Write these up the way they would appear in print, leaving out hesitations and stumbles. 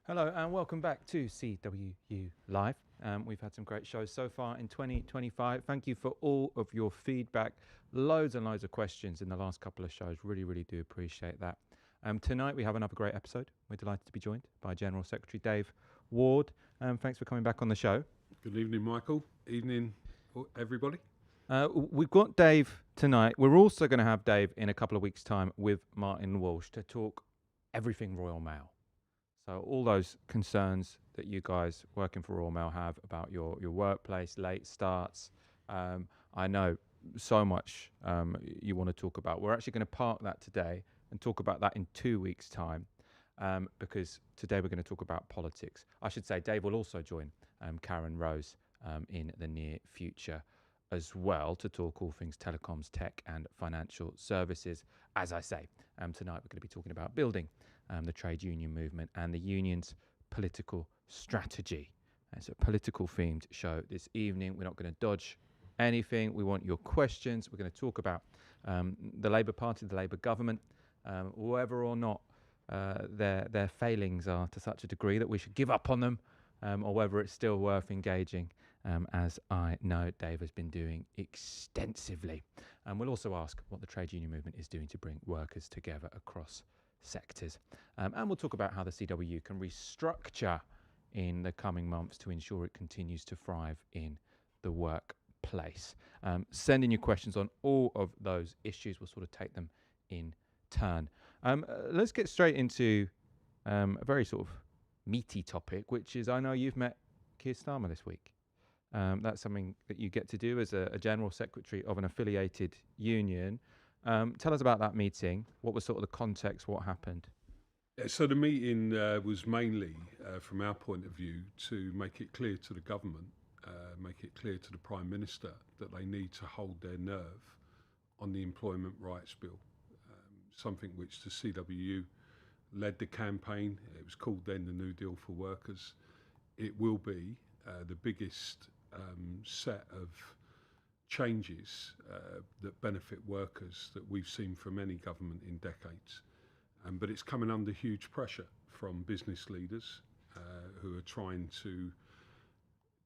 Hello and welcome back to CWU Live. We've had some great shows so far in 2025. Thank you for all of your feedback. Loads and loads of questions in the last couple of shows. Really do appreciate that. Tonight we have another great episode. We're delighted to be joined by General Secretary Dave Ward. Thanks for coming back on the show. Good evening, Michael. Evening, everybody. We've got Dave tonight. We're also going to have Dave in a couple of weeks' time with Martin Walsh to talk everything Royal Mail. So all those concerns that you guys working for Royal Mail have about your workplace, late starts, I know so much you want to talk about. We're actually going to park that today and talk about that in 2 weeks' time, because today we're going to talk about politics. I should say Dave will also join Karen Rose in the near future as well to talk all things telecoms, tech and financial services. As I say, tonight we're going to be talking about building the trade union movement and the union's political strategy. It's a political themed show this evening. We're not going to dodge anything. We want your questions. We're going to talk about the Labour Party, the Labour government, whether or not their failings are to such a degree that we should give up on them, or whether it's still worth engaging, as I know Dave has been doing extensively. And we'll also ask what the trade union movement is doing to bring workers together across sectors. And we'll talk about how the CWU can restructure in the coming months to ensure it continues to thrive in the workplace. Send in your questions on all of those issues. We'll sort of take them in turn. Let's get straight into a very sort of meaty topic, which is I know you've met Keir Starmer this week. That's something that you get to do as a general secretary of an affiliated union. Tell us about that meeting. What was sort of the context? What happened? So the meeting was mainly, from our point of view, to make it clear to the government, make it clear to the Prime Minister that they need to hold their nerve on the Employment Rights Bill, something which the CWU led the campaign. It was called then the New Deal for Workers. It will be the biggest set of changes that benefit workers that we've seen from any government in decades. But it's coming under huge pressure from business leaders who are trying to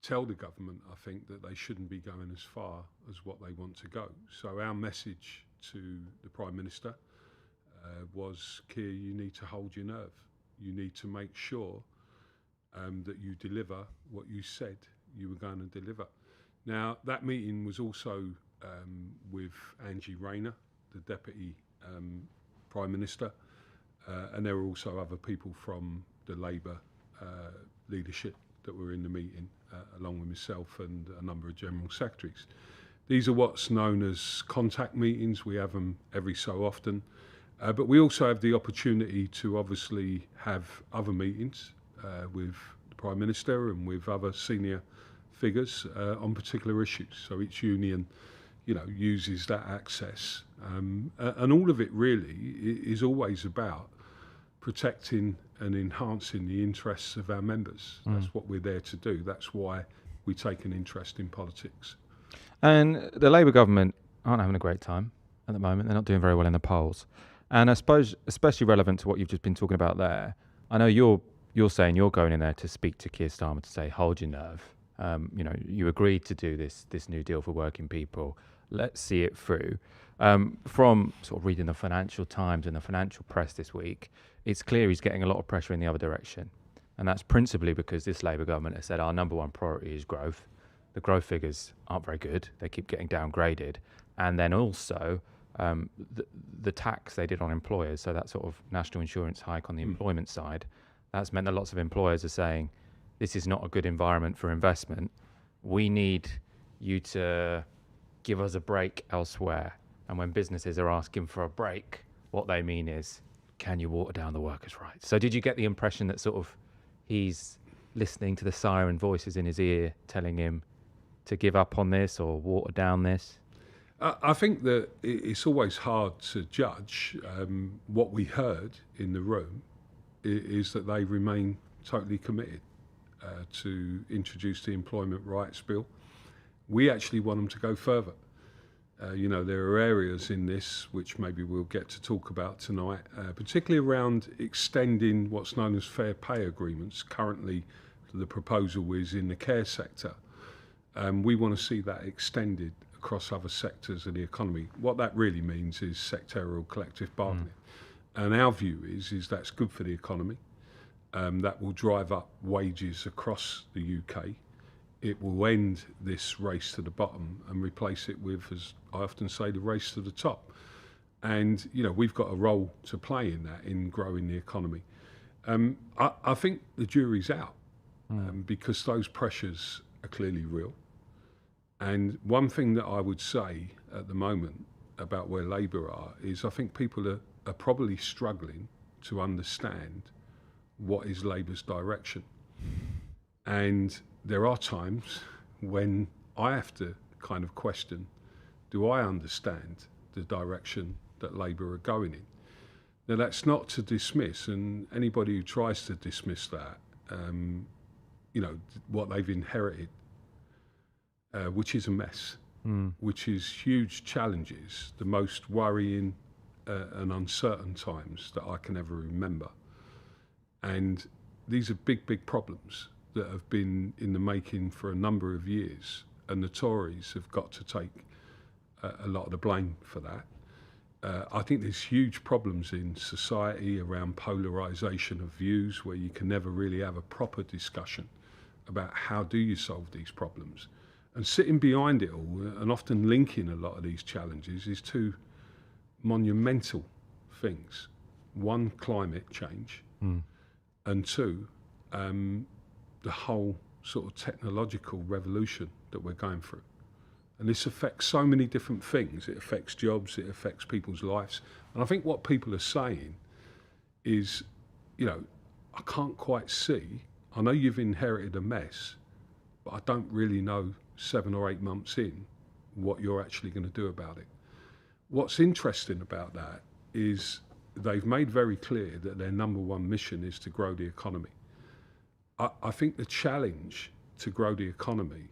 tell the government, I think, that they shouldn't be going as far as what they want to go. So our message to the Prime Minister was, Keir, you need to hold your nerve. You need to make sure that you deliver what you said you were going to deliver. Now, that meeting was also with Angie Rayner, the Deputy Prime Minister, and there were also other people from the Labour leadership that were in the meeting, along with myself and a number of General Secretaries. These are what's known as contact meetings. We have them every so often, but we also have the opportunity to obviously have other meetings with the Prime Minister and with other senior figures on particular issues. So each union, uses that access, and all of it really is always about protecting and enhancing the interests of our members. That's what we're there to do. That's why we take an interest in politics. And the Labour government aren't having a great time at the moment. They're not doing very well in the polls. And I suppose, especially relevant to what you've just been talking about there, I know you're saying you're going in there to speak to Keir Starmer to say, hold your nerve. You agreed to do this New Deal for working people. Let's see it through. From sort of reading the Financial Times and the financial press this week, it's clear he's getting a lot of pressure in the other direction. And that's principally because this Labour government has said our number one priority is growth. The growth figures aren't very good. They keep getting downgraded. And then also the tax they did on employers, so that sort of national insurance hike on the employment side, that's meant that lots of employers are saying, this is not a good environment for investment. We need you to give us a break elsewhere. And when businesses are asking for a break, what they mean is, can you water down the workers' rights? So did you get the impression that sort of he's listening to the siren voices in his ear telling him to give up on this or water down this? I think that it's always hard to judge. What we heard in the room is that they remain totally committed to introduce the Employment Rights Bill. We actually want them to go further. There are areas in this which maybe we'll get to talk about tonight, particularly around extending what's known as fair pay agreements. Currently, the proposal is in the care sector. We want to see that extended across other sectors of the economy. What that really means is sectorial collective bargaining. And our view is that's good for the economy. That will drive up wages across the UK. It will end this race to the bottom and replace it with, as I often say, the race to the top. And, we've got a role to play in that, in growing the economy. I think the jury's out because those pressures are clearly real. And one thing that I would say at the moment about where Labour are is I think people are probably struggling to understand what is Labour's direction. And there are times when I have to kind of question, do I understand the direction that Labour are going in? Now, that's not to dismiss, and anybody who tries to dismiss that, what they've inherited, which is a mess, which is huge challenges, the most worrying and uncertain times that I can ever remember. And these are big, big problems that have been in the making for a number of years, and the Tories have got to take a lot of the blame for that. I think there's huge problems in society around polarisation of views, where you can never really have a proper discussion about how do you solve these problems. And sitting behind it all, and often linking a lot of these challenges, is two monumental things. One, climate change, and two, the whole sort of technological revolution that we're going through. And this affects so many different things. It affects jobs, it affects people's lives. And I think what people are saying is, I can't quite see, I know you've inherited a mess, but I don't really know 7 or 8 months in what you're actually going to do about it. What's interesting about that is they've made very clear that their number one mission is to grow the economy. I think the challenge to grow the economy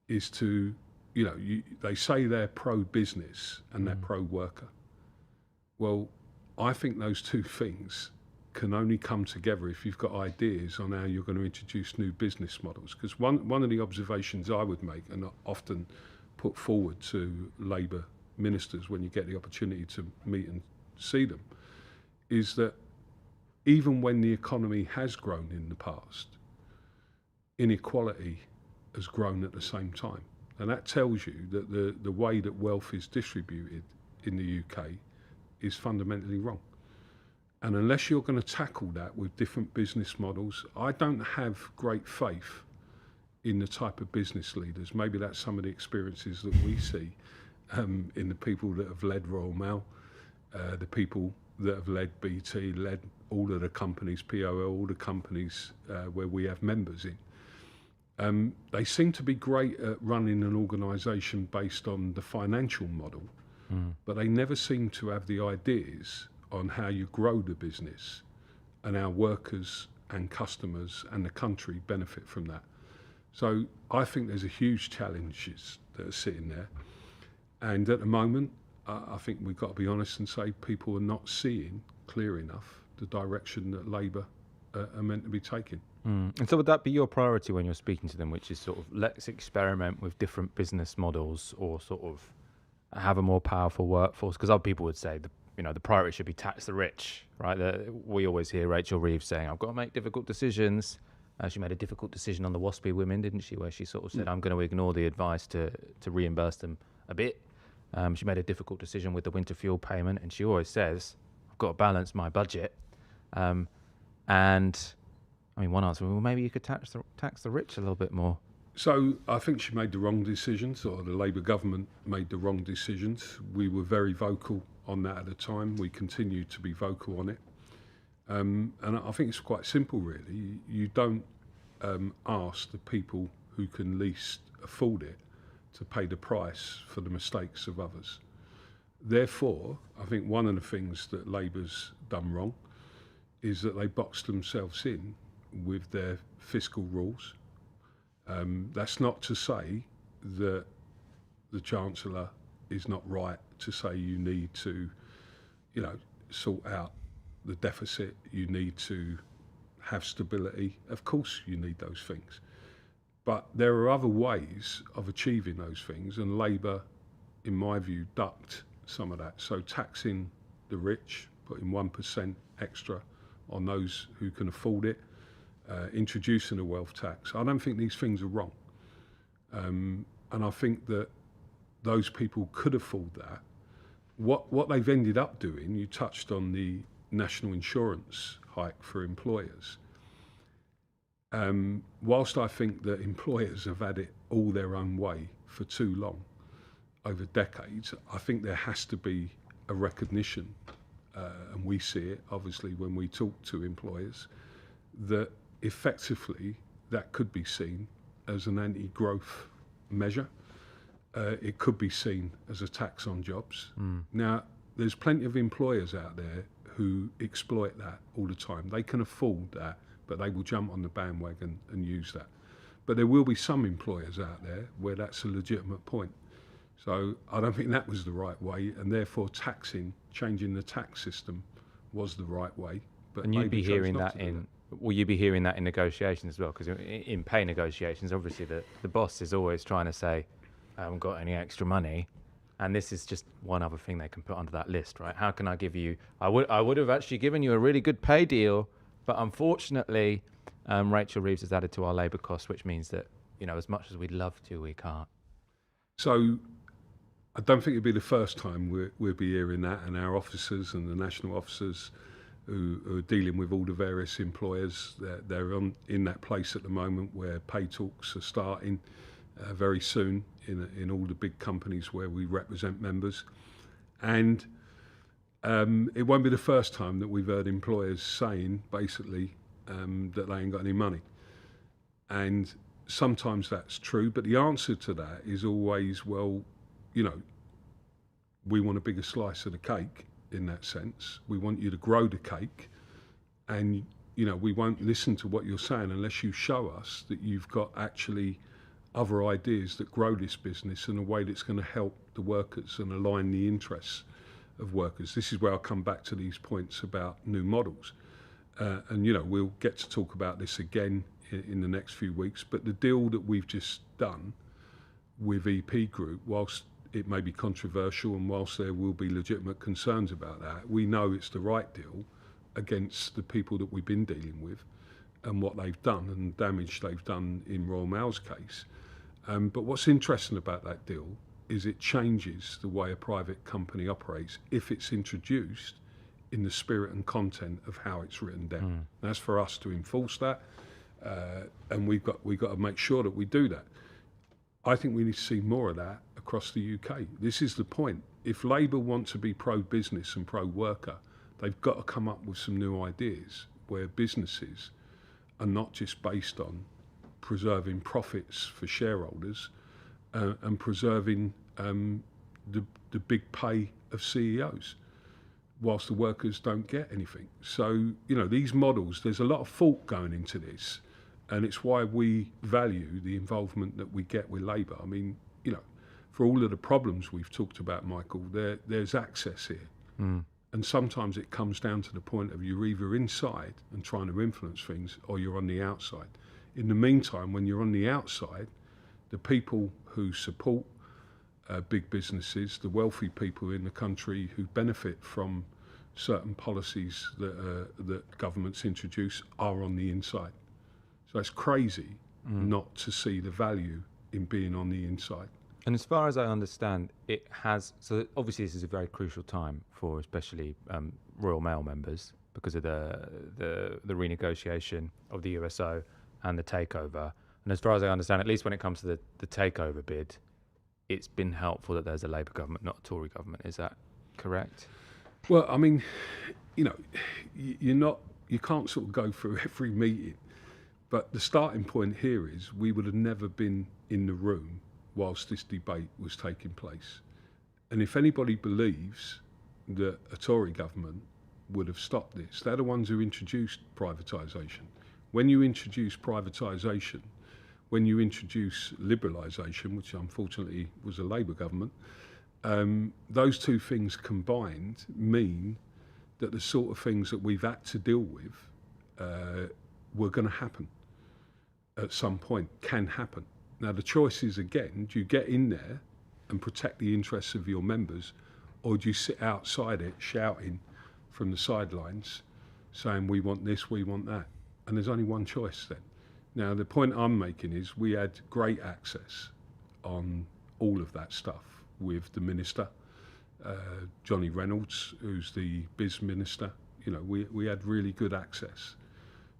is to, they say they're pro-business and they're pro-worker. Well, I think those two things can only come together if you've got ideas on how you're going to introduce new business models. Because one of the observations I would make, and often put forward to Labour ministers when you get the opportunity to meet and see them, is that even when the economy has grown in the past, inequality has grown at the same time. And that tells you that the way that wealth is distributed in the UK is fundamentally wrong. And unless you're going to tackle that with different business models, I don't have great faith in the type of business leaders. Maybe that's some of the experiences that we see in the people that have led Royal Mail, the people that have led BT, led all of the companies, POL, all the companies where we have members in. They seem to be great at running an organisation based on the financial model, but they never seem to have the ideas on how you grow the business and our workers and customers and the country benefit from that. So I think there's a huge challenges that are sitting there. And at the moment, I think we've got to be honest and say people are not seeing clear enough the direction that Labour are meant to be taking. And so would that be your priority when you're speaking to them, which is sort of let's experiment with different business models or sort of have a more powerful workforce? Because other people would say the priority should be tax the rich, right? We always hear Rachel Reeves saying, I've got to make difficult decisions. She made a difficult decision on the WASPy women, didn't she, where she sort of said, I'm going to ignore the advice to reimburse them a bit. She made a difficult decision with the winter fuel payment, and she always says, I've got to balance my budget. And I mean, one answer, well, maybe you could tax the rich a little bit more. So I think she made the wrong decisions, or the Labour government made the wrong decisions. We were very vocal on that at the time. We continue to be vocal on it. And I think it's quite simple, really. You don't ask the people who can least afford it to pay the price for the mistakes of others. Therefore, I think one of the things that Labour's done wrong is that they boxed themselves in with their fiscal rules. That's not to say that the Chancellor is not right to say you need to, sort out the deficit, you need to have stability. Of course you need those things. But there are other ways of achieving those things, and Labour, in my view, ducked some of that. So taxing the rich, putting 1% extra on those who can afford it, introducing a wealth tax. I don't think these things are wrong. And I think that those people could afford that. What they've ended up doing, you touched on the national insurance hike for employers. Whilst I think that employers have had it all their own way for too long, over decades, I think there has to be a recognition, and we see it obviously when we talk to employers, that effectively that could be seen as an anti-growth measure. It could be seen as a tax on jobs. Now, there's plenty of employers out there who exploit that all the time. They can afford that, but they will jump on the bandwagon and use that. But there will be some employers out there where that's a legitimate point. So I don't think that was the right way, and therefore changing the tax system was the right way. But And you'd be hearing that in, will you be hearing that in negotiations as well? Because in pay negotiations, obviously the boss is always trying to say, I haven't got any extra money. And this is just one other thing they can put onto that list, right? How can I give you, I would have actually given you a really good pay deal, but unfortunately, Rachel Reeves has added to our labour costs, which means that, as much as we'd love to, we can't. So I don't think it'd be the first time we'll be hearing that, and our officers and the national officers who are dealing with all the various employers, they're in that place at the moment where pay talks are starting very soon in all the big companies where we represent members. And it won't be the first time that we've heard employers saying, basically, that they ain't got any money. And sometimes that's true, but the answer to that is always, well, we want a bigger slice of the cake in that sense. We want you to grow the cake, and, we won't listen to what you're saying unless you show us that you've got actually other ideas that grow this business in a way that's going to help the workers and align the interests of workers. This is where I'll come back to these points about new models. And we'll get to talk about this again in the next few weeks. But the deal that we've just done with EP Group, whilst it may be controversial and whilst there will be legitimate concerns about that, we know it's the right deal against the people that we've been dealing with and what they've done and damage they've done in Royal Mail's case. But what's interesting about that deal is it changes the way a private company operates if it's introduced in the spirit and content of how it's written down. That's for us to enforce that, and we've got to make sure that we do that. I think we need to see more of that across the UK. This is the point. If Labour want to be pro-business and pro-worker, they've got to come up with some new ideas where businesses are not just based on preserving profits for shareholders and preserving the big pay of CEOs, whilst the workers don't get anything. So, these models, there's a lot of thought going into this, and it's why we value the involvement that we get with Labour. I mean, for all of the problems we've talked about, Michael, there's access here. And sometimes it comes down to the point of you're either inside and trying to influence things, or you're on the outside. In the meantime, when you're on the outside, the people who support big businesses, the wealthy people in the country who benefit from certain policies that governments introduce are on the inside. So it's crazy not to see the value in being on the inside. And as far as I understand, it has, so obviously this is a very crucial time for especially Royal Mail members because of the renegotiation of the USO and the takeover. And as far as I understand, at least when it comes to the takeover bid, it's been helpful that there's a Labour government, not a Tory government. Is that correct? Well, I mean, you can't sort of go through every meeting, but the starting point here is we would have never been in the room whilst this debate was taking place. And if anybody believes that a Tory government would have stopped this, they're the ones who introduced privatisation. When you introduce privatisation, when you introduce liberalisation, which unfortunately was a Labour government, those two things combined mean that the sort of things that we've had to deal with were going to happen at some point, can happen. Now the choice is, again, do you get in there and protect the interests of your members, or do you sit outside it shouting from the sidelines saying we want this, we want that? And there's only one choice then. Now the point I'm making is we had great access on all of that stuff with the minister, Johnny Reynolds, who's the biz minister. You know, we had really good access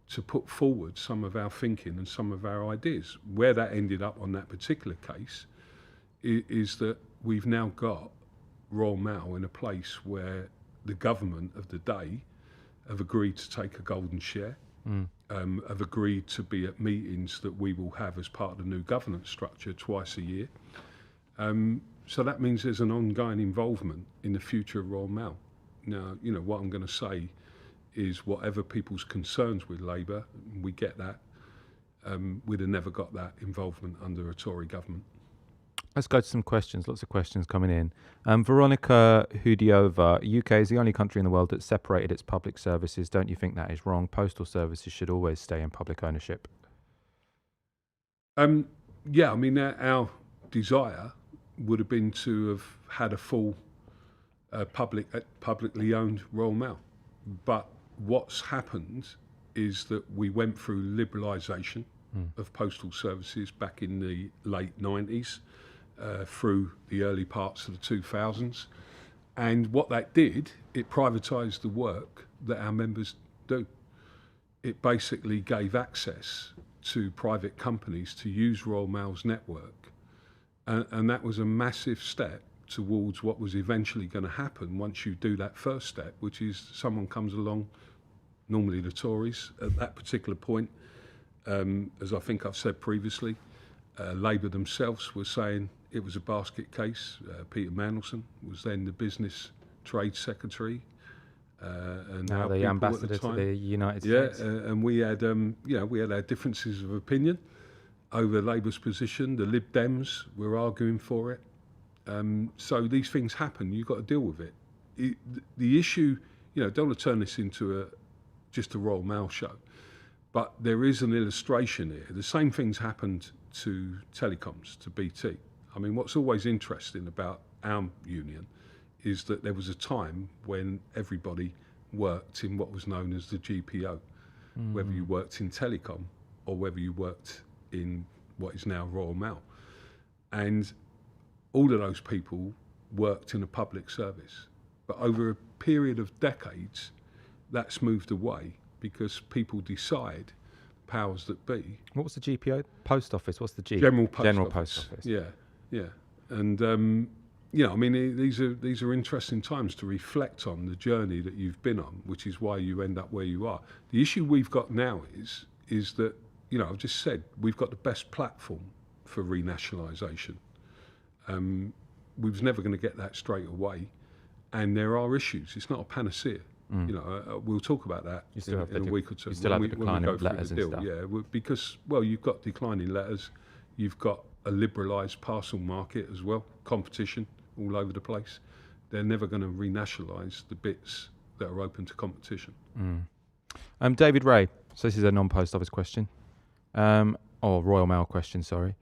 to put forward some of our thinking and some of our ideas. Where that ended up on that particular case is that we've now got Royal Mail in a place where the government of the day have agreed to take a golden share, have agreed to be at meetings that we will have as part of the new governance structure twice a year. So that means there's an ongoing involvement in the future of Royal Mail. Now, you know, what I'm going to say is whatever people's concerns with Labour, we get that, we'd have never got that involvement under a Tory government. Let's go to some questions. Lots of questions coming in. Veronica Hudiova, UK is the only country in the world that separated its public services. Don't you think that is wrong? Postal services should always stay in public ownership. Yeah, I mean, our desire would have been to have had a full publicly owned Royal Mail. But what's happened is that we went through liberalisation of postal services back in the late 90s, through the early parts of the 2000s. And what that did, it privatised the work that our members do. It basically gave access to private companies to use Royal Mail's network. And that was a massive step towards what was eventually going to happen once you do that first step, which is someone comes along, normally the Tories, at that particular point, as I think I've said previously, Labour themselves were saying it was a basket case. Peter Mandelson was then the business trade secretary. And now the ambassador to the United States. And we had, we had our differences of opinion over Labour's position. The Lib Dems were arguing for it. So these things happen. You've got to deal with it. The issue, don't want to turn this into just a Royal Mail show, but there is an illustration here. The same things happened to telecoms, to BT. I mean, what's always interesting about our union is that there was a time when everybody worked in what was known as the GPO, whether you worked in telecom or whether you worked in what is now Royal Mail. And all of those people worked in a public service. But over a period of decades, that's moved away because people decide, powers that be. What was the GPO? Post office. What's the G? General Post Office. Yeah. And I mean, these are interesting times to reflect on the journey that you've been on, which is why you end up where you are. The issue we've got now is that, I've just said we've got the best platform for renationalisation. We was never going to get that straight away, and there are issues. It's not a panacea. We'll talk about that in a week or two. You still have the decline of letters and stuff. Yeah, because you've got declining letters, you've got a liberalised parcel market as well, competition all over the place. They're never going to renationalise the bits that are open to competition. David Ray, so this is a non-post office question, or Royal Mail question, sorry.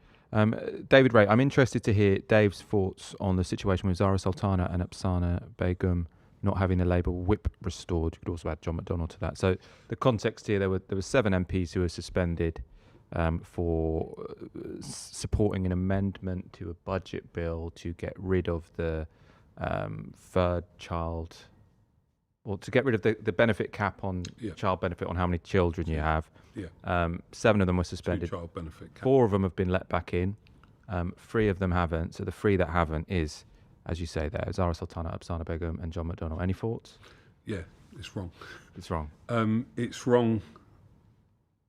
David Ray, I'm interested to hear Dave's thoughts on the situation with Zara Sultana and Afsana Begum not having the Labour whip restored. You could also add John McDonnell to that. So the context here, there were 7 MPs who were suspended for supporting an amendment to a budget bill to get rid of the third child, or to get rid of the benefit cap on child benefit on how many children you have. 7 of them were suspended. 2 child benefit cap. 4 of them have been let back in. 3 of them haven't. So the 3 that haven't is, as you say there, Zara Sultana, Afsana Begum and John McDonnell. Any thoughts? Yeah, it's wrong. It's wrong. It's wrong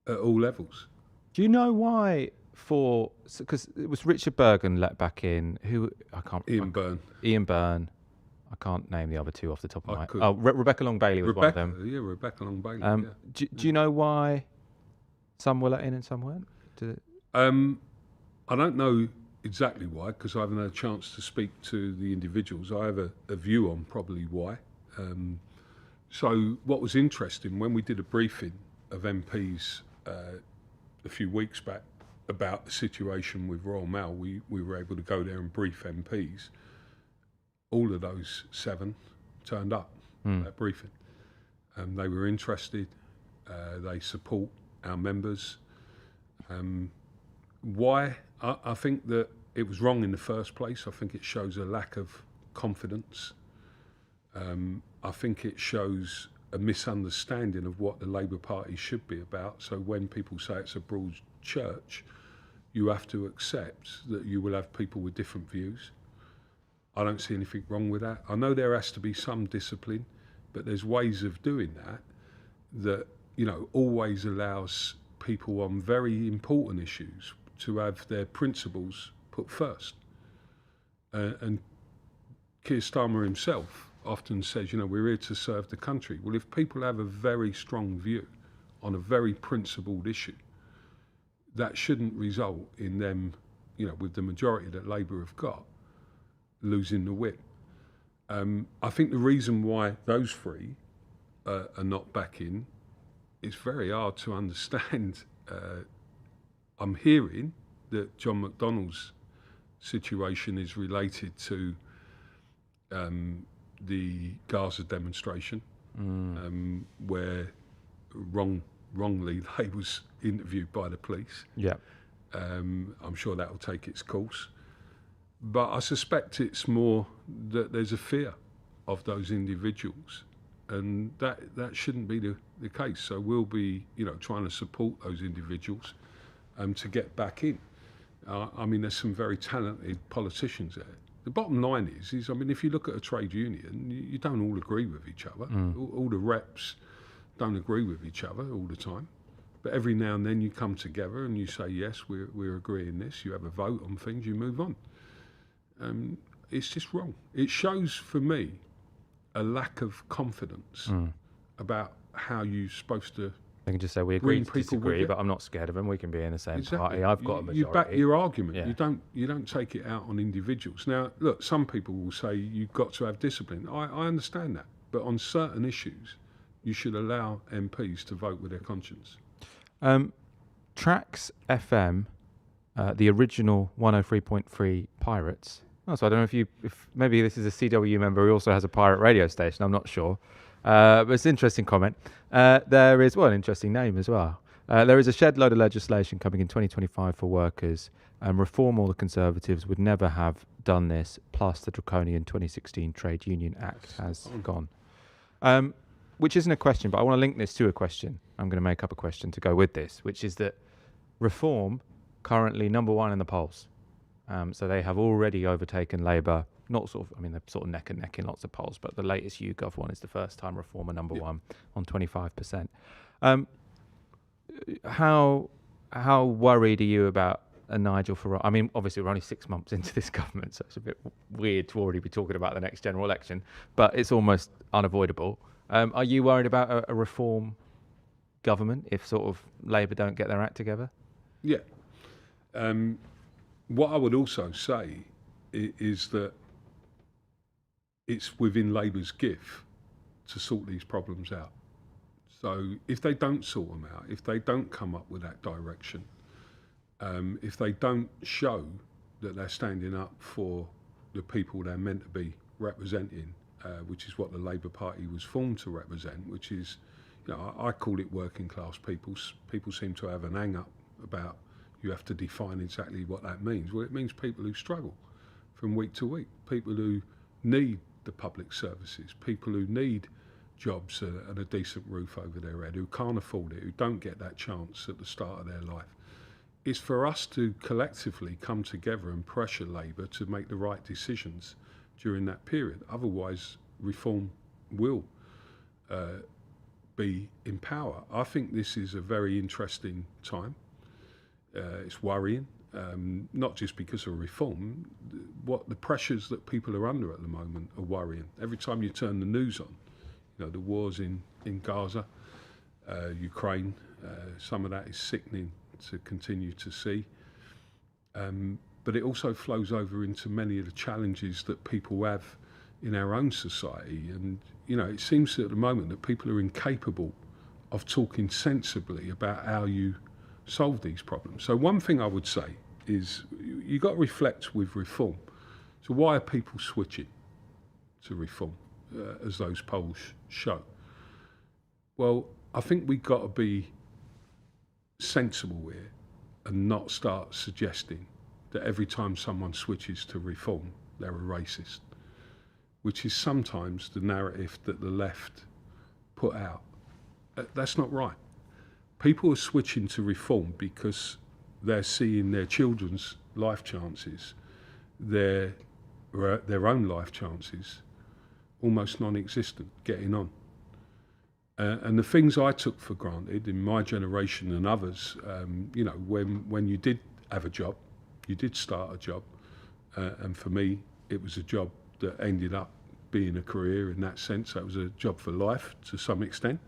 at all levels. Do you know why? Because it was Richard Bergen let back in. Ian Byrne. I can't name the other 2 off the top of my head. Oh, Rebecca Long Bailey was one of them. Yeah, Rebecca Long Bailey. Do you know why some were let in and some weren't? I don't know exactly why, because I haven't had a chance to speak to the individuals. I have a view on probably why. So what was interesting, when we did a briefing of MPs a few weeks back about the situation with Royal Mail, we were able to go there and brief MPs. All of those 7 turned up at that briefing. They were interested. They support our members. Why? I think that it was wrong in the first place. I think it shows a lack of confidence. I think it shows a misunderstanding of what the Labour Party should be about. So when people say it's a broad church, you have to accept that you will have people with different views. I don't see anything wrong with that. I know there has to be some discipline, but there's ways of doing that always allows people on very important issues to have their principles put first. And Keir Starmer himself often says, we're here to serve the country. Well, if people have a very strong view on a very principled issue, that shouldn't result in them, with the majority that Labour have got, losing the whip. I think the reason why those 3 are not back in, it's very hard to understand. I'm hearing that John McDonnell's situation is related to the Gaza demonstration, where wrongly they was interviewed by the police. Yeah. I'm sure that will take its course. But I suspect it's more that there's a fear of those individuals, and that shouldn't be the case. So we'll be, trying to support those individuals to get back in. There's some very talented politicians there. The bottom line is if you look at a trade union, you don't all agree with each other. All the reps don't agree with each other all the time. But every now and then you come together and you say, yes, we're agreeing this. You have a vote on things, you move on. It's just wrong. It shows, for me, a lack of confidence about how you're supposed to. They can just say we agree bring to people with disagree, you. but I'm not scared of them. We can be in the same Exactly. party. I've got a majority. You back your argument. Yeah. You don't take it out on individuals. Now, look, some people will say you've got to have discipline. I understand that, but on certain issues, you should allow MPs to vote with their conscience. Trax FM, the original 103.3 Pirates. Oh, so I don't know if maybe this is a CWU member who also has a pirate radio station. I'm not sure. But it's an interesting comment. There is, an interesting name as well. There is a shed load of legislation coming in 2025 for workers. Reform all the Conservatives would never have done this, plus the draconian 2016 Trade Union Act has gone. Which isn't a question, but I want to link this to a question. I'm going to make up a question to go with this, which is that Reform currently number 1 in the polls. So they have already overtaken Labour. Not sort of, they're sort of neck and neck in lots of polls, but the latest YouGov one is the first time Reform are number 1 on 25%. How worried are you about a Nigel Farage? Obviously we're only 6 months into this government, so it's a bit weird to already be talking about the next general election, but it's almost unavoidable. Are you worried about a Reform government if sort of Labour don't get their act together? Yeah. What I would also say is that it's within Labour's gift to sort these problems out. So if they don't sort them out, if they don't come up with that direction, if they don't show that they're standing up for the people they're meant to be representing, which is what the Labour Party was formed to represent, which is, I call it working class people. People seem to have an hang up about you have to define exactly what that means. Well, it means people who struggle from week to week, people who need the public services, people who need jobs and a decent roof over their head, who can't afford it, who don't get that chance at the start of their life. It's for us to collectively come together and pressure Labour to make the right decisions during that period. Otherwise, Reform will be in power. I think this is a very interesting time. It's worrying, not just because of Reform. What the pressures that people are under at the moment are worrying. Every time you turn the news on, the wars in Gaza, Ukraine, some of that is sickening to continue to see. but it also flows over into many of the challenges that people have in our own society. And, it seems at the moment that people are incapable of talking sensibly about how you solve these problems. So one thing I would say is you got to reflect with reform. So why are people switching to reform, as those polls show? Well, I think we've got to be sensible here and not start suggesting that every time someone switches to reform, they're a racist, which is sometimes the narrative that the left put out. That's not right. People are switching to reform because they're seeing their children's life chances, their own life chances, almost non-existent, getting on. And the things I took for granted in my generation and others, when you did have a job, you did start a job, and for me, it was a job that ended up being a career in that sense. That was a job for life to some extent.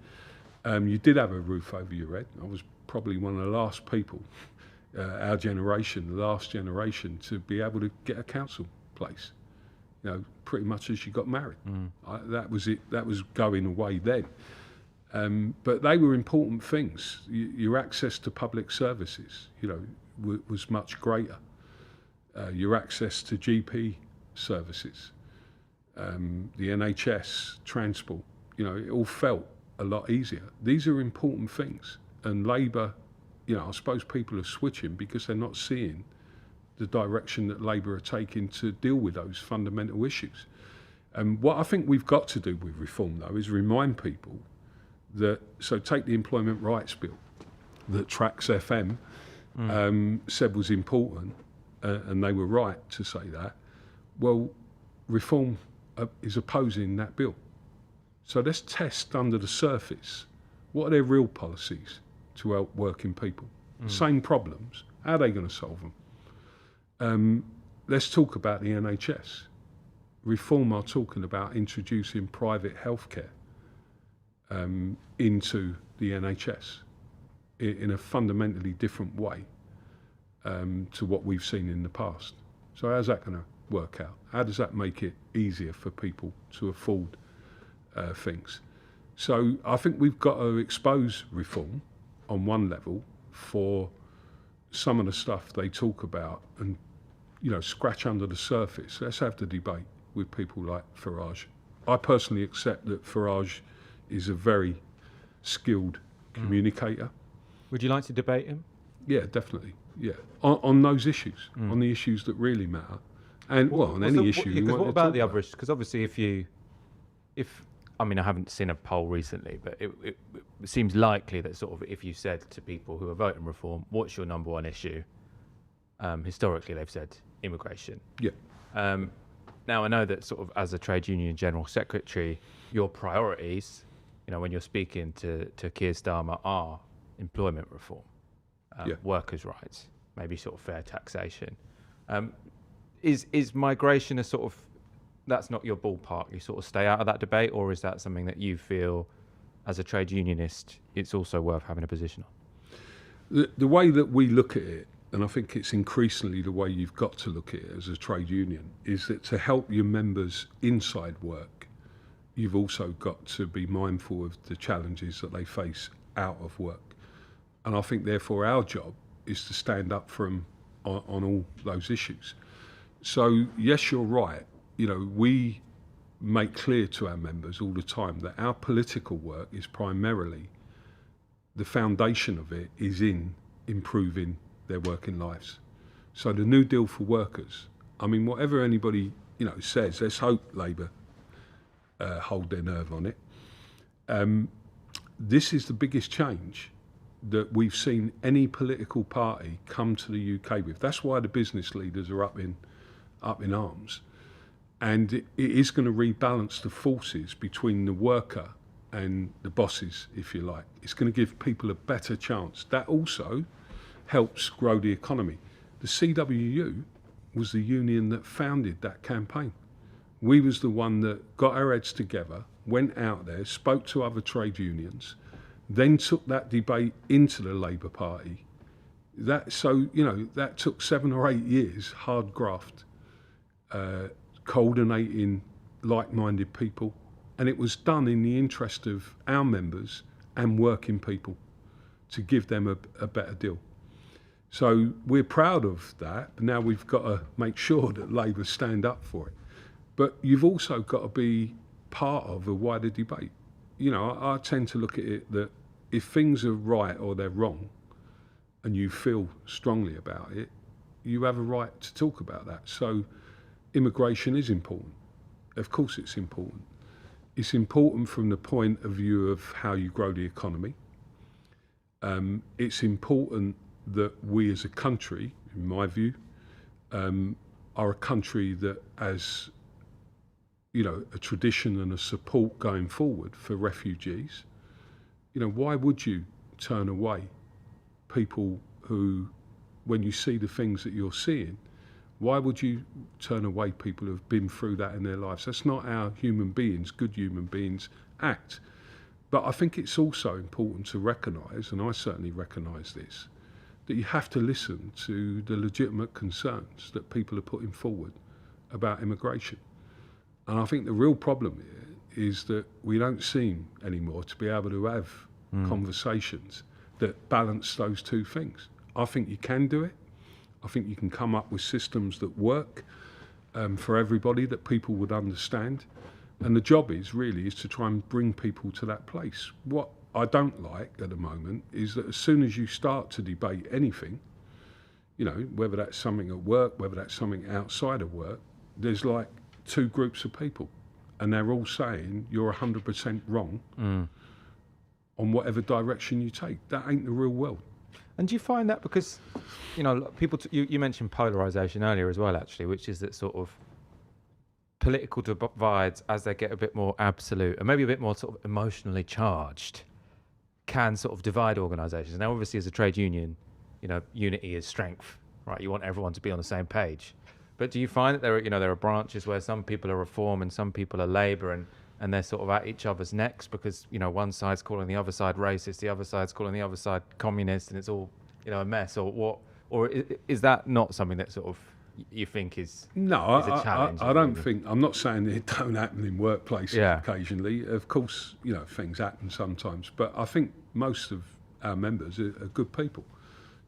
You did have a roof over your head. I was probably one of the last people, our generation, the last generation, to be able to get a council place. Pretty much as you got married. That was it. That was going away then. But they were important things. Your access to public services, was much greater. Your access to GP services, the NHS, transport, it all felt a lot easier. These are important things. And Labour, I suppose people are switching because they're not seeing the direction that Labour are taking to deal with those fundamental issues. And what I think we've got to do with reform, though, is remind people that, so take the Employment Rights Bill that Trax FM said was important, and they were right to say that. Well, reform is opposing that bill. So let's test under the surface, what are their real policies to help working people? Same problems, how are they going to solve them? Let's talk about the NHS. Reform are talking about introducing private healthcare into the NHS in a fundamentally different way to what we've seen in the past. So how's that going to work out? How does that make it easier for people to afford things? So I think we've got to expose reform on one level for some of the stuff they talk about and, scratch under the surface. Let's have the debate with people like Farage. I personally accept that Farage is a very skilled communicator. Would you like to debate him? Yeah, definitely. Yeah, on those issues, on the issues that really matter, and on any issue. Because what about the other issues? Because obviously, I haven't seen a poll recently, but it seems likely that sort of if you said to people who are voting reform, what's your number one issue? Historically, they've said immigration. Yeah. Now I know that sort of as a trade union general secretary, your priorities, when you're speaking to Keir Starmer, are employment reform, workers' rights, maybe sort of fair taxation. Is migration a sort of, that's not your ballpark? You sort of stay out of that debate, or is that something that you feel, as a trade unionist, it's also worth having a position on? The way that we look at it, and I think it's increasingly the way you've got to look at it as a trade union, is that to help your members inside work, you've also got to be mindful of the challenges that they face out of work. And I think therefore our job is to stand up for them on all those issues. So yes, you're right. We make clear to our members all the time that our political work is primarily, the foundation of it is in improving their working lives. So the New Deal for workers, whatever anybody says, let's hope Labour hold their nerve on it. This is the biggest change that we've seen any political party come to the UK with. That's why the business leaders are up in arms. And it is going to rebalance the forces between the worker and the bosses, if you like. It's going to give people a better chance. That also helps grow the economy. The CWU was the union that founded that campaign. We was the one that got our heads together, went out there, spoke to other trade unions, then took that debate into the Labour Party, That took 7 or 8 years, hard graft, coordinating like-minded people, and it was done in the interest of our members and working people to give them a better deal. So we're proud of that, but now we've got to make sure that Labour stand up for it. But you've also got to be part of a wider debate. I tend to look at it that if things are right or they're wrong, and you feel strongly about it, you have a right to talk about that. So immigration is important. Of course it's important. It's important from the point of view of how you grow the economy. It's important that we as a country, in my view, are a country that has a tradition and a support going forward for refugees. Why would you turn away people who, when you see the things that you're seeing, why would you turn away people who've been through that in their lives? That's not how good human beings act. But I think it's also important to recognise, and I certainly recognise this, that you have to listen to the legitimate concerns that people are putting forward about immigration. And I think the real problem here is that we don't seem anymore to be able to have conversations that balance those two things. I think you can do it. I think you can come up with systems that work for everybody, that people would understand. And the job is to try and bring people to that place. What I don't like at the moment is that as soon as you start to debate anything, whether that's something at work, whether that's something outside of work, there's like two groups of people, and they're all saying you're 100% wrong on whatever direction you take. That ain't the real world. And do you find that because, people, you mentioned polarisation earlier as well, actually, which is that sort of political divides, as they get a bit more absolute and maybe a bit more sort of emotionally charged, can sort of divide organisations. Now, obviously, as a trade union, unity is strength, right? You want everyone to be on the same page. But do you find that there are branches where some people are Reform and some people are Labour, and they're sort of at each other's necks because one side's calling the other side racist, the other side's calling the other side communist, and it's all a mess? Or what? Or is that not something that sort of you think is a challenge? I don't think. I'm not saying that it don't happen in workplaces occasionally. Of course, things happen sometimes, but I think most of our members are good people.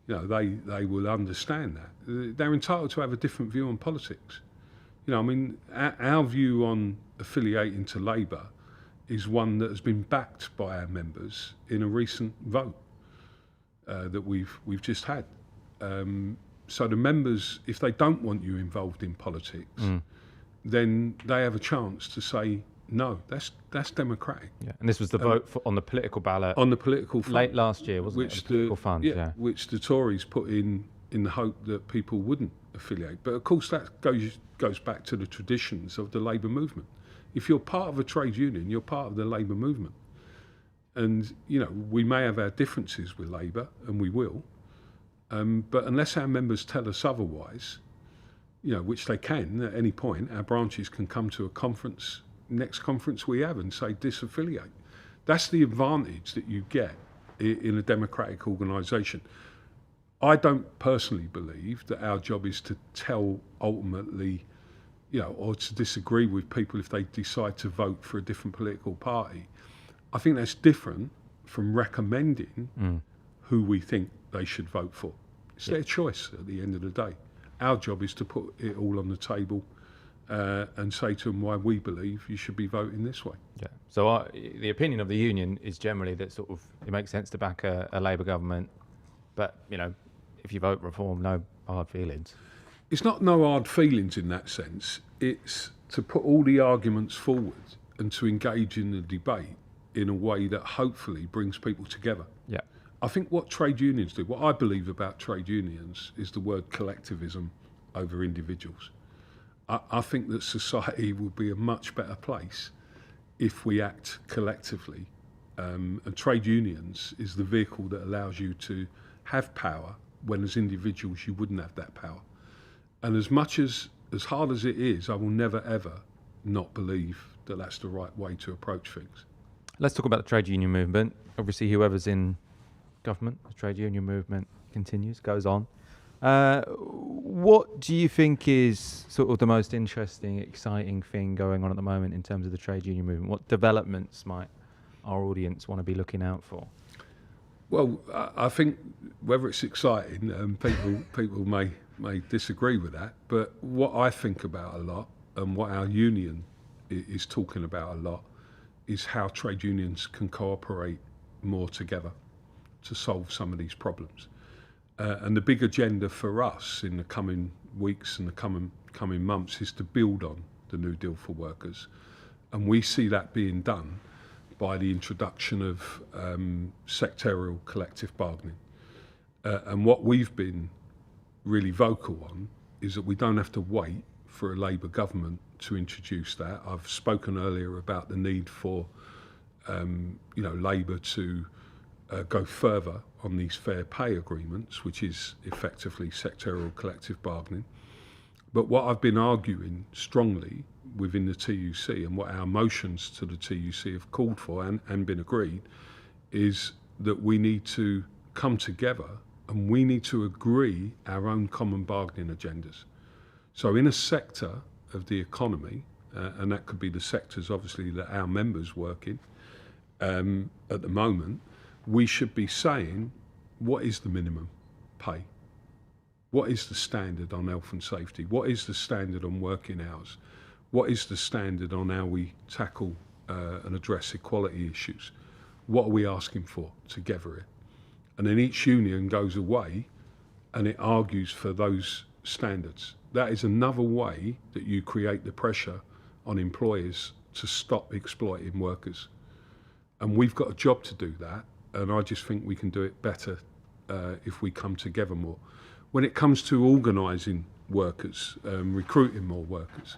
They will understand that. They're entitled to have a different view on politics. Our view on affiliating to Labour is one that has been backed by our members in a recent vote that we've just had. So the members, if they don't want you involved in politics, then they have a chance to say no. That's democratic. Yeah, and this was the vote on the political ballot on the political fund, late last year, wasn't it? The political fund, which the Tories put in the hope that people wouldn't affiliate. But of course, that goes back to the traditions of the Labour movement. If you're part of a trade union, you're part of the Labour movement. And we may have our differences with Labour, and we will. But unless our members tell us otherwise, which they can at any point, our branches can come to a conference, next conference we have, and say disaffiliate. That's the advantage that you get in a democratic organisation. I don't personally believe that our job is to tell ultimately, or to disagree with people if they decide to vote for a different political party. I think that's different from recommending who we think they should vote for. It's their choice at the end of the day. Our job is to put it all on the table and say to them why we believe you should be voting this way. Yeah. So the opinion of the union is generally that sort of it makes sense to back a Labour government, but if you vote Reform, no hard feelings. It's not no hard feelings in that sense. It's to put all the arguments forward and to engage in the debate in a way that hopefully brings people together. Yeah. I think what trade unions do, what I believe about trade unions, is the word collectivism over individuals. I think that society will be a much better place if we act collectively. And trade unions is the vehicle that allows you to have power when as individuals you wouldn't have that power. And as hard as it is, I will never ever not believe that that's the right way to approach things. Let's talk about the trade union movement. Obviously, whoever's in government. The trade union movement continues, goes on. What do you think is sort of the most interesting, exciting thing going on at the moment in terms of the trade union movement? What developments might our audience want to be looking out for? Well, I think whether it's exciting, people may disagree with that, but what I think about a lot and what our union is talking about a lot is how trade unions can cooperate more together to solve some of these problems. And the big agenda for us in the coming weeks and the coming months is to build on the New Deal for workers. And we see that being done by the introduction of sectorial collective bargaining. And what we've been really vocal on is that we don't have to wait for a Labour government to introduce that. I've spoken earlier about the need for Labour to go further on these fair pay agreements, which is effectively sectorial collective bargaining. But what I've been arguing strongly within the TUC and what our motions to the TUC have called for and been agreed is that we need to come together and we need to agree our own common bargaining agendas. So in a sector of the economy, and that could be the sectors obviously that our members work in at the moment, we should be saying, what is the minimum pay? What is the standard on health and safety? What is the standard on working hours? What is the standard on how we tackle and address equality issues? What are we asking for together here? And then each union goes away and it argues for those standards. That is another way that you create the pressure on employers to stop exploiting workers. And we've got a job to do that, and I just think we can do it better if we come together more. When it comes to organising workers, recruiting more workers,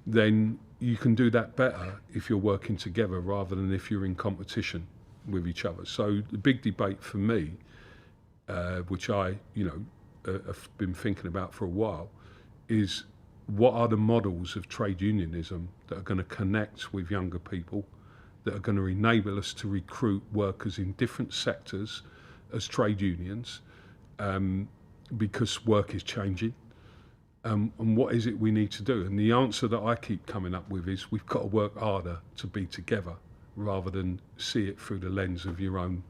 then you can do that better if you're working together rather than if you're in competition with each other. So the big debate for me, which I have been thinking about for a while, is what are the models of trade unionism that are going to connect with younger people, that are going to enable us to recruit workers in different sectors as trade unions, because work is changing. And what is it we need to do? And the answer that I keep coming up with is we've got to work harder to be together rather than see it through the lens of your own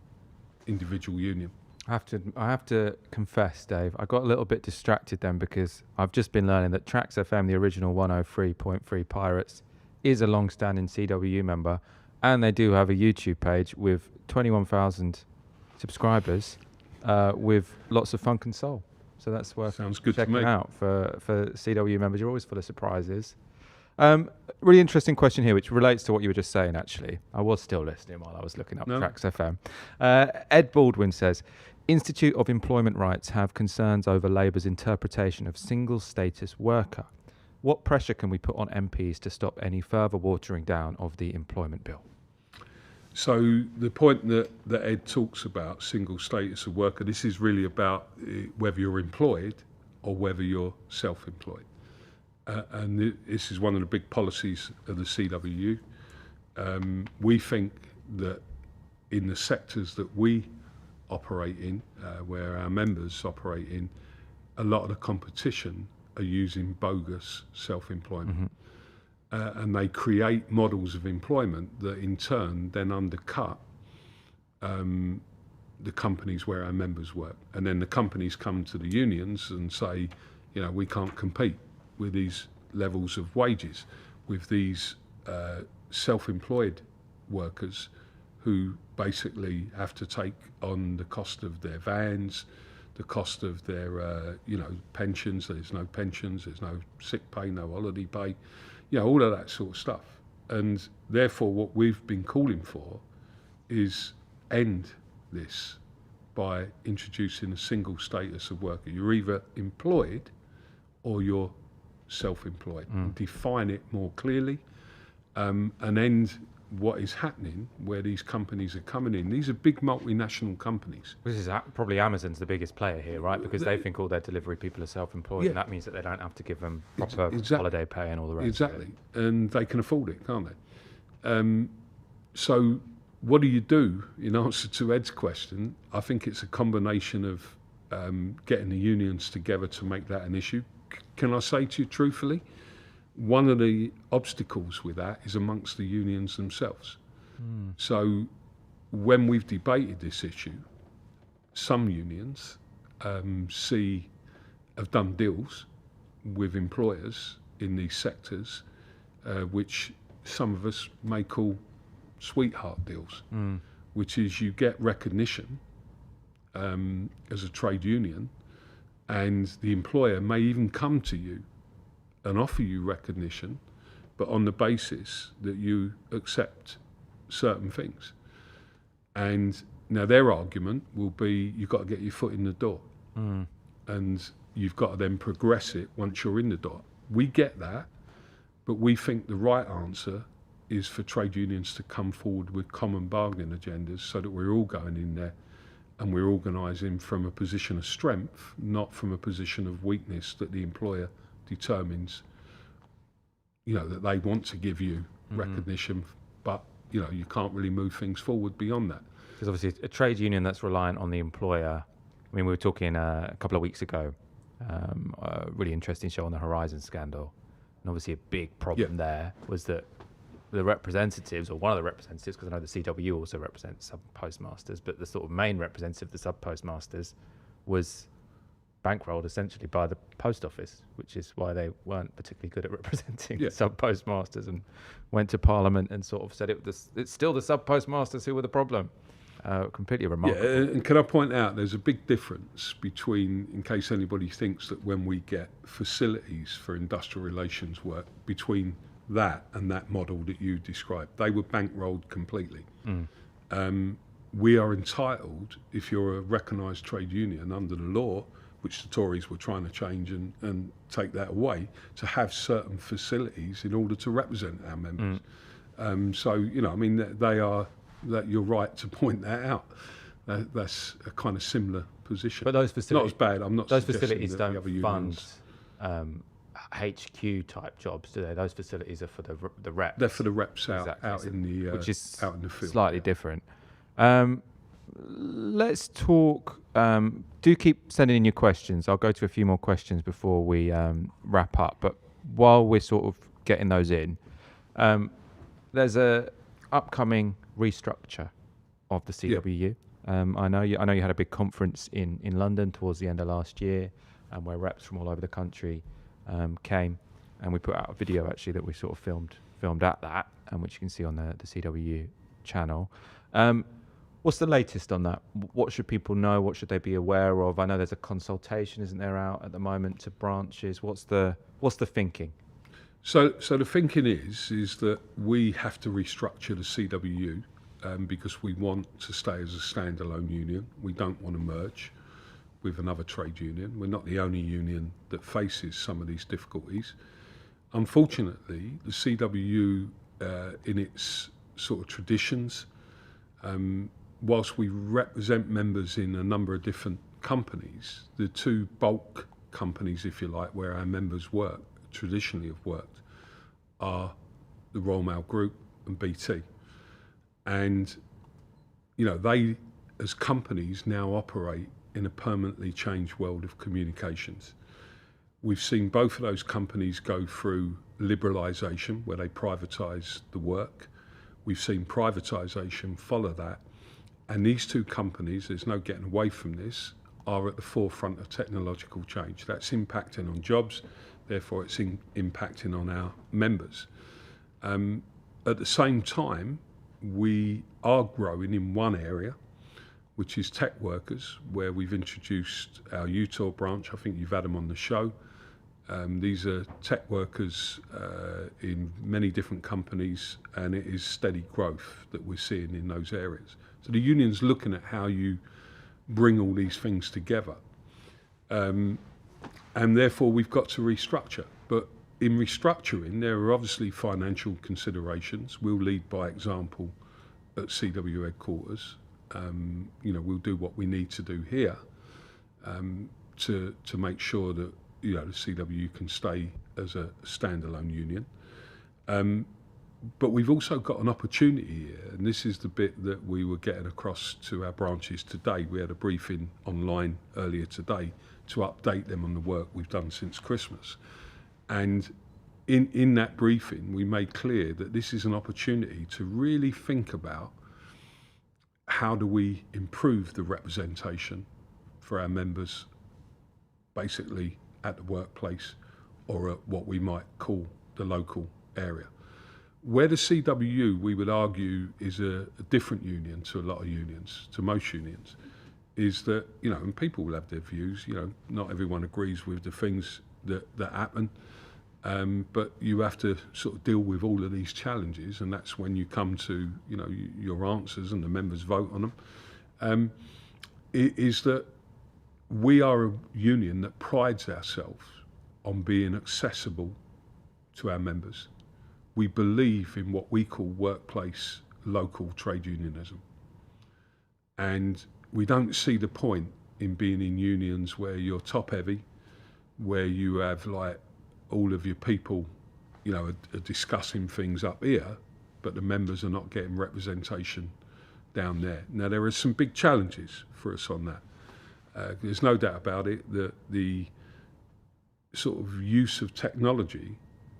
individual union. I have to confess, Dave, I got a little bit distracted then because I've just been learning that Trax FM, the original 103.3 Pirates, is a long-standing CWU member, and they do have a YouTube page with 21,000 subscribers with lots of funk and soul. So that's worth checking out for CWU members. You're always full of surprises. Really interesting question here, which relates to what you were just saying, actually. I was still listening while I was looking up Trax FM. Ed Baldwin says, Institute of Employment Rights have concerns over Labour's interpretation of single status worker. What pressure can we put on MPs to stop any further watering down of the employment bill? So the point that Ed talks about, single status of worker, this is really about whether you're employed or whether you're self-employed. And this is one of the big policies of the CWU. We think that in the sectors that we operate in, where our members operate in, a lot of the competition are using bogus self-employment. Mm-hmm. And they create models of employment that in turn then undercut the companies where our members work. And then the companies come to the unions and say, we can't compete with these levels of wages, with these self-employed workers who basically have to take on the cost of their vans, the cost of their pensions. There's no pensions, there's no sick pay, no holiday pay, all of that sort of stuff. And therefore what we've been calling for is end this by introducing a single status of worker. You're either employed or you're self-employed. Define it more clearly, and end what is happening where these companies are coming in. These are big multinational companies. This is probably Amazon's the biggest player here, right? Because they think all their delivery people are self-employed, and that means that they don't have to give them proper holiday pay and all the rest. Exactly, and they can afford it, can't they? So what do you do in answer to Ed's question? I think it's a combination of getting the unions together to make that an issue. Can I say to you truthfully, one of the obstacles with that is amongst the unions themselves. So when we've debated this issue, some unions have done deals with employers in these sectors, which some of us may call sweetheart deals, which is you get recognition as a trade union, and the employer may even come to you and offer you recognition, but on the basis that you accept certain things. And now their argument will be you've got to get your foot in the door, and you've got to then progress it once you're in the door. We get that, but we think the right answer is for trade unions to come forward with common bargaining agendas so that we're all going in there and we're organising from a position of strength, not from a position of weakness that the employer determines, that they want to give you recognition, but, you can't really move things forward beyond that. Because obviously a trade union that's reliant on the employer, I mean, we were talking a couple of weeks ago, a really interesting show on the Horizon scandal, and obviously a big problem there was that the representatives, or one of the representatives, because I know the CWU also represents sub-postmasters, but the sort of main representative of the sub-postmasters was bankrolled essentially by the post office, which is why they weren't particularly good at representing the sub-postmasters, and went to Parliament and sort of said it's still the sub-postmasters who were the problem. Completely remarkable. Yeah, and can I point out there's a big difference between, in case anybody thinks that when we get facilities for industrial relations work, between that and that model that you described. They were bankrolled completely. We are entitled, if you're a recognised trade union under the law, which the Tories were trying to change and take that away, to have certain facilities in order to represent our members. That you're right to point that out. That's a kind of similar position. But those facilities, not as bad. I'm not. Those facilities that don't fund HQ type jobs, do they? Those facilities are for the reps. They're for the reps Exactly. which is out in the field. Slightly different. Let's talk. Do keep sending in your questions. I'll go to a few more questions before we wrap up. But while we're sort of getting those in, there's a upcoming restructure of the CWU. I know you had a big conference in London towards the end of last year, where reps from all over the country came, and we put out a video actually that we sort of filmed at that, which you can see on the CWU channel. What's the latest on that? What should people know? What should they be aware of? I know there's a consultation, isn't there, out at the moment to branches. What's the thinking? So the thinking is that we have to restructure the CWU because we want to stay as a standalone union. We don't want to merge with another trade union. We're not the only union that faces some of these difficulties. Unfortunately, the CWU, in its sort of traditions, whilst we represent members in a number of different companies, the two bulk companies, if you like, where our members traditionally have worked, are the Royal Mail Group and BT. And, they, as companies, now operate in a permanently changed world of communications. We've seen both of those companies go through liberalisation, where they privatise the work. We've seen privatisation follow that. And these two companies, there's no getting away from this, are at the forefront of technological change. That's impacting on jobs, therefore it's impacting on our members. At the same time, we are growing in one area, which is tech workers, where we've introduced our Utah branch. I think you've had them on the show. These are tech workers in many different companies, and it is steady growth that we're seeing in those areas. So the union's looking at how you bring all these things together. And therefore we've got to restructure. But in restructuring, there are obviously financial considerations. We'll lead by example at CWU headquarters. We'll do what we need to do here to make sure that the CWU can stay as a standalone union. but we've also got an opportunity here, and this is the bit that we were getting across to our branches today. We had a briefing online earlier today to update them on the work we've done since Christmas. And in that briefing, we made clear that this is an opportunity to really think about how do we improve the representation for our members, basically at the workplace or at what we might call the local area. Where the CWU, we would argue, is a different union to a lot of unions, to most unions, is that, and people will have their views, not everyone agrees with the things that happen, but you have to sort of deal with all of these challenges, and that's when you come to, your answers and the members vote on them, is that we are a union that prides ourselves on being accessible to our members. We believe in what we call workplace local trade unionism. And we don't see the point in being in unions where you're top heavy, where you have like all of your people, are discussing things up here, but the members are not getting representation down there. Now, there are some big challenges for us on that. There's no doubt about it that the sort of use of technology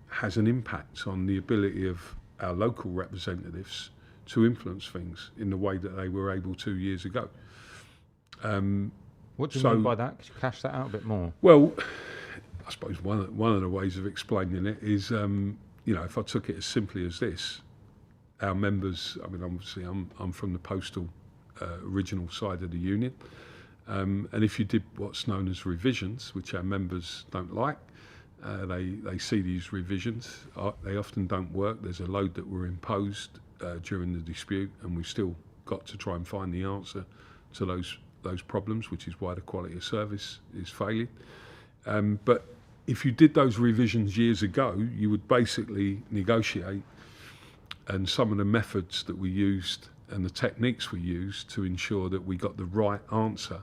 has an impact on the ability of our local representatives to influence things in the way that they were able to years ago. What do you mean by that? Could you flesh that out a bit more? Well, I suppose one of the ways of explaining it is, if I took it as simply as this, our members, obviously I'm from the postal original side of the union, and if you did what's known as revisions, which our members don't like, they see these revisions, they often don't work. There's a load that were imposed during the dispute, and we've still got to try and find the answer to those problems, which is why the quality of service is failing. But if you did those revisions years ago, you would basically negotiate, and some of the methods that we used and the techniques we used to ensure that we got the right answer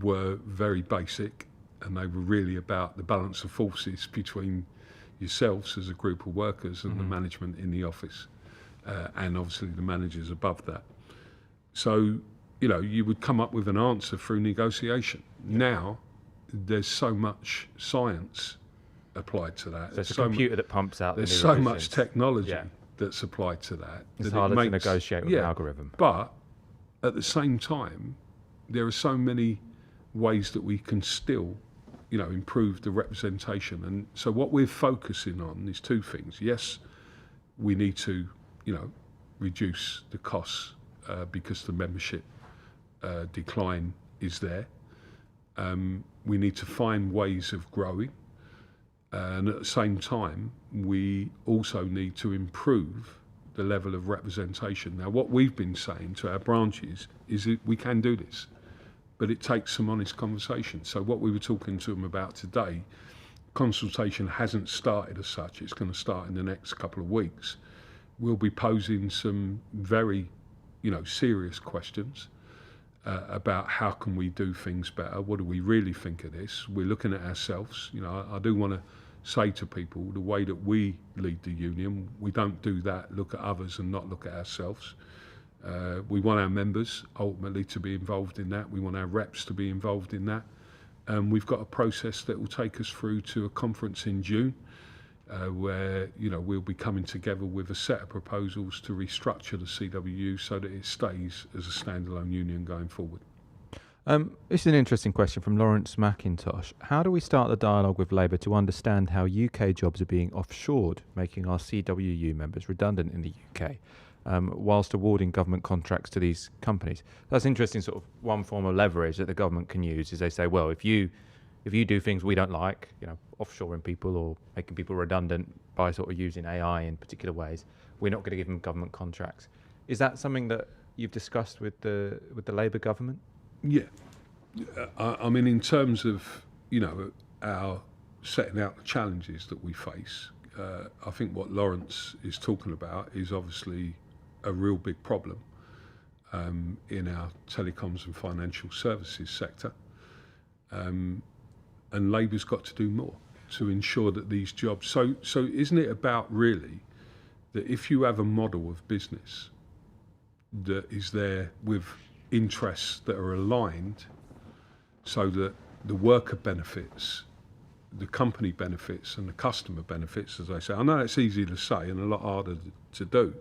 were very basic, and they were really about the balance of forces between yourselves as a group of workers and the management in the office, and obviously the managers above that. So, you would come up with an answer through negotiation. Now, there's so much science applied to that. So it's a computer that pumps out the new There's so revisions. much technology that's applied to that. It's that harder to negotiate with an algorithm. But at the same time, there are so many ways that we can still, improve the representation. And so what we're focusing on is two things. Yes, we need to, reduce the costs because the membership decline is there. We need to find ways of growing, and at the same time we also need to improve the level of representation. Now, what we've been saying to our branches is that we can do this, but it takes some honest conversation. So what we were talking to them about today, consultation hasn't started as such. It's going to start in the next couple of weeks. We'll be posing some very serious questions about how can we do things better. What do we really think of this? We're looking at ourselves. I do want to say to people, the way that we lead the union, we don't do that, look at others and not look at ourselves. We want our members ultimately to be involved in that. We want our reps to be involved in that. We've got a process that will take us through to a conference in June, where we'll be coming together with a set of proposals to restructure the CWU so that it stays as a standalone union going forward. This is an interesting question from Lawrence McIntosh. How do we start the dialogue with Labour to understand how UK jobs are being offshored, making our CWU members redundant in the UK, whilst awarding government contracts to these companies? That's interesting. Sort of one form of leverage that the government can use is they say, well, if you do things we don't like, offshoring people or making people redundant by sort of using AI in particular ways, we're not going to give them government contracts. Is that something that you've discussed with the Labour government? Yeah. In terms of, our setting out the challenges that we face, I think what Lawrence is talking about is obviously a real big problem in our telecoms and financial services sector. And Labour's got to do more to ensure that these jobs. So isn't it about really that if you have a model of business that is there with interests that are aligned, so that the worker benefits, the company benefits, and the customer benefits, as I say. I know it's easy to say and a lot harder to do.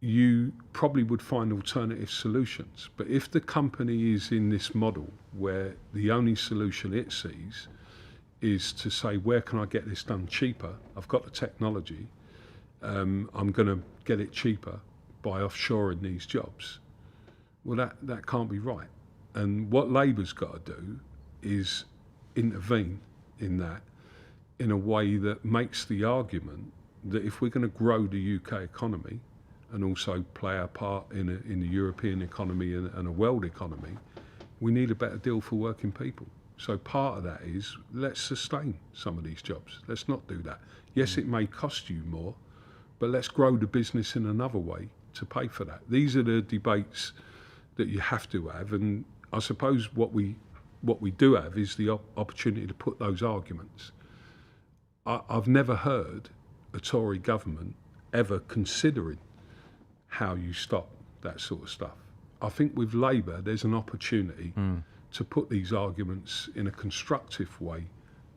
You probably would find alternative solutions. But if the company is in this model where the only solution it sees is to say, where can I get this done cheaper? I've got the technology. I'm going to get it cheaper by offshoring these jobs. Well, that can't be right. And what Labour's got to do is intervene in that in a way that makes the argument that if we're going to grow the UK economy and also play our part in the European economy and a world economy, we need a better deal for working people. So part of that is, let's sustain some of these jobs. Let's not do that. Yes, it may cost you more, but let's grow the business in another way to pay for that. These are the debates that you have to have, and I suppose what we do have is the opportunity to put those arguments. I've never heard a Tory government ever considering how you stop that sort of stuff. I think with Labour there's an opportunity to put these arguments in a constructive way,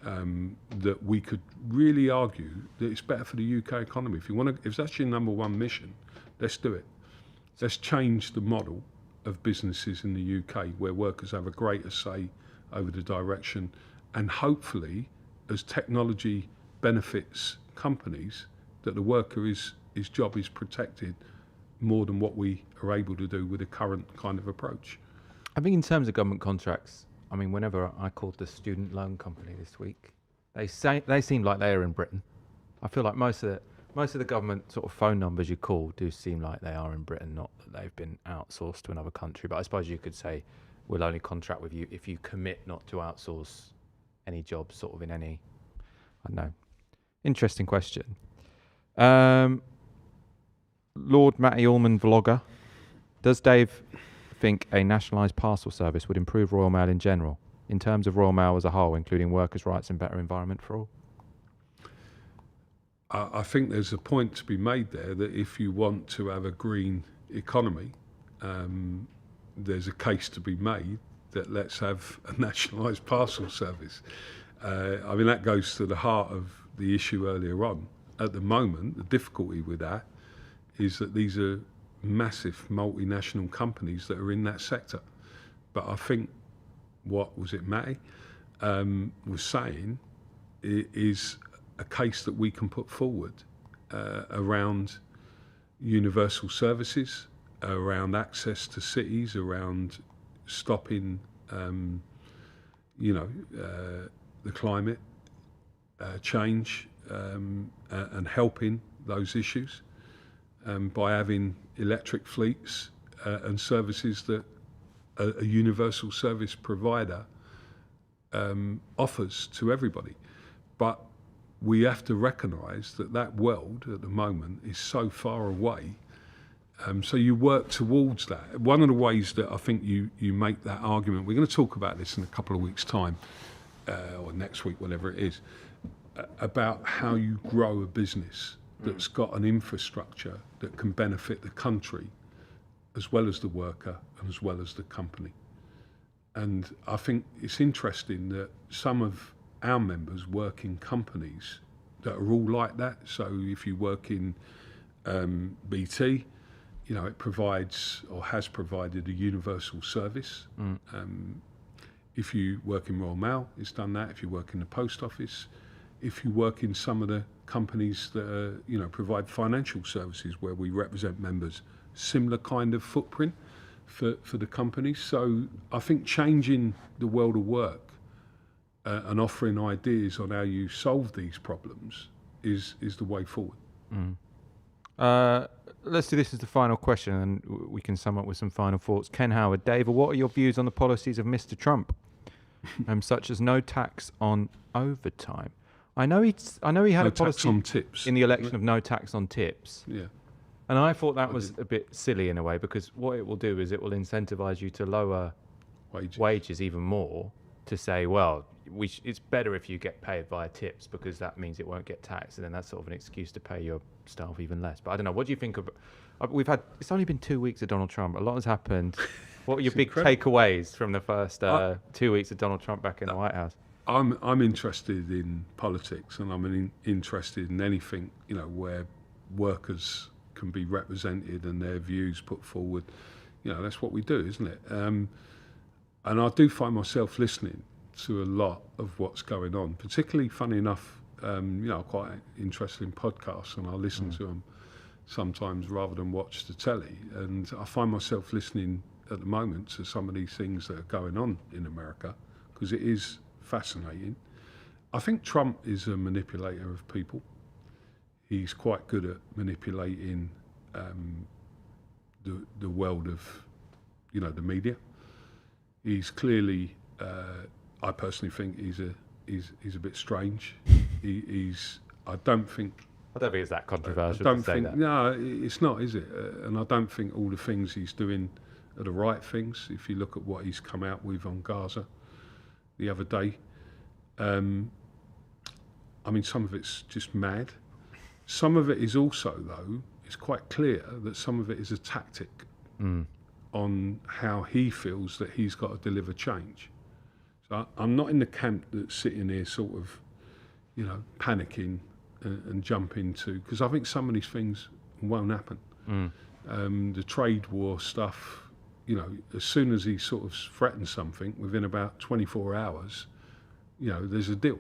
that we could really argue that it's better for the UK economy. If that's your number one mission, let's do it. Let's change the model of businesses in the UK where workers have a greater say over the direction, and hopefully as technology benefits companies, that the worker his job is protected more than what we are able to do with the current kind of approach. I think in terms of government contracts, I mean, whenever I called the student loan company this week, they seem like they are in Britain. I feel like most of the government sort of phone numbers you call do seem like they are in Britain, not that they've been outsourced to another country. But I suppose you could say we'll only contract with you if you commit not to outsource any jobs sort of in any, I don't know. Interesting question. Lord Matty Allman vlogger, does Dave think a nationalised parcel service would improve Royal Mail in general, in terms of Royal Mail as a whole, including workers' rights and better environment for all? I think there's a point to be made there that if you want to have a green economy, there's a case to be made that let's have a nationalised parcel service. I mean, that goes to the heart of the issue earlier on. At the moment, the difficulty with that is that these are massive multinational companies that are in that sector. But I think, what was it Matty was saying, is a case that we can put forward around universal services, around access to cities, around stopping, the climate change and helping those issues by having electric fleets and services that a universal service provider offers to everybody. But we have to recognise that world at the moment is so far away. So you work towards that. One of the ways that I think you make that argument, we're going to talk about this in a couple of weeks' time, or next week, whatever it is, about how you grow a business that's got an infrastructure that can benefit the country as well as the worker and as well as the company. And I think it's interesting that some of our members work in companies that are all like that. So if you work in BT, it provides or has provided a universal service. If you work in Royal Mail, it's done that. If you work in the post office, if you work in some of the companies that provide financial services where we represent members, similar kind of footprint for the companies. So I think changing the world of work and offering ideas on how you solve these problems is the way forward. Let's do this as the final question, and we can sum up with some final thoughts. Ken Howard, Dave, what are your views on the policies of Mr. Trump, such as no tax on overtime? I know he had a policy on tips in the election of no tax on tips. Yeah. And I thought that was a bit silly in a way, because what it will do is it will incentivise you to lower wages even more to say, well, it's better if you get paid via tips because that means it won't get taxed, and then that's sort of an excuse to pay your staff even less. But I don't know. What do you think of? It's only been 2 weeks of Donald Trump. A lot has happened. What were your big takeaways from the first 2 weeks of Donald Trump back in the White House? I'm interested in politics, and I'm interested in anything, where workers can be represented and their views put forward. That's what we do, isn't it? And I do find myself listening to a lot of what's going on, particularly, funny enough, I'm quite interested in podcasts, and I listen to them sometimes rather than watch the telly. And I find myself listening at the moment to some of these things that are going on in America, because it is fascinating. I think Trump is a manipulator of people. He's quite good at manipulating the world of, the media. He's clearly, I personally think he's a bit strange. I don't think it's that controversial I don't to say think, that. No, it's not, is it? And I don't think all the things he's doing are the right things. If you look at what he's come out with on Gaza the other day, some of it's just mad. Some of it is also, though, it's quite clear that some of it is a tactic on how he feels that he's got to deliver change. So I'm not in the camp that's sitting here sort of, panicking and jumping to, because I think some of these things won't happen. The trade war stuff, as soon as he sort of threatens something, within about 24 hours, there's a deal.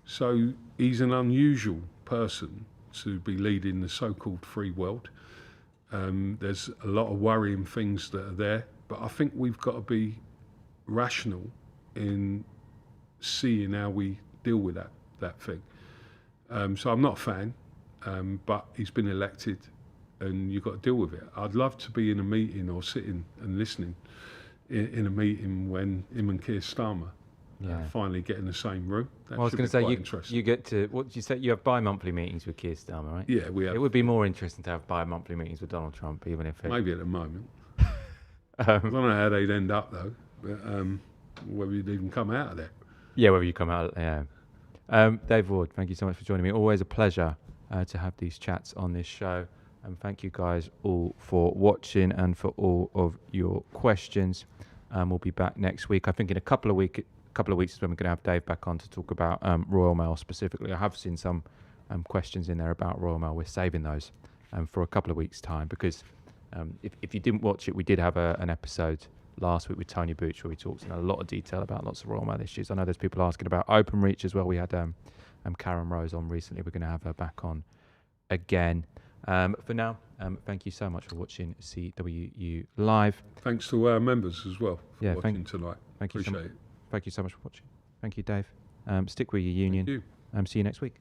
So he's an unusual person to be leading the so-called free world. There's a lot of worrying things that are there, but I think we've got to be rational in seeing how we deal with that thing. So I'm not a fan, but he's been elected, and you've got to deal with it. I'd love to be in a meeting or sitting and listening in a meeting when him and Keir Starmer finally get in the same room. I was going to say, you get to, what did you say, you have bi-monthly meetings with Keir Starmer, right? Yeah, we have. It would be more interesting to have bi-monthly meetings with Donald Trump, even if it... Maybe at the moment. I don't know how they'd end up, though, but whether you'd even come out of there. Yeah, whether you come out, yeah. Dave Ward, thank you so much for joining me. Always a pleasure to have these chats on this show. And thank you guys all for watching and for all of your questions. We'll be back next week. I think in a couple of weeks is when we're going to have Dave back on to talk about Royal Mail specifically. I have seen some questions in there about Royal Mail. We're saving those for a couple of weeks' time, because if you didn't watch it, we did have an episode last week with Tony Booch where we talked in a lot of detail about lots of Royal Mail issues. I know there's people asking about OpenReach as well. We had Karen Rose on recently. We're going to have her back on again. For now, thank you so much for watching CWU Live. Thanks to our members as well for watching tonight. Thank you. Appreciate it. Thank you so much for watching. Thank you, Dave. Stick with your union. Thank you. See you next week.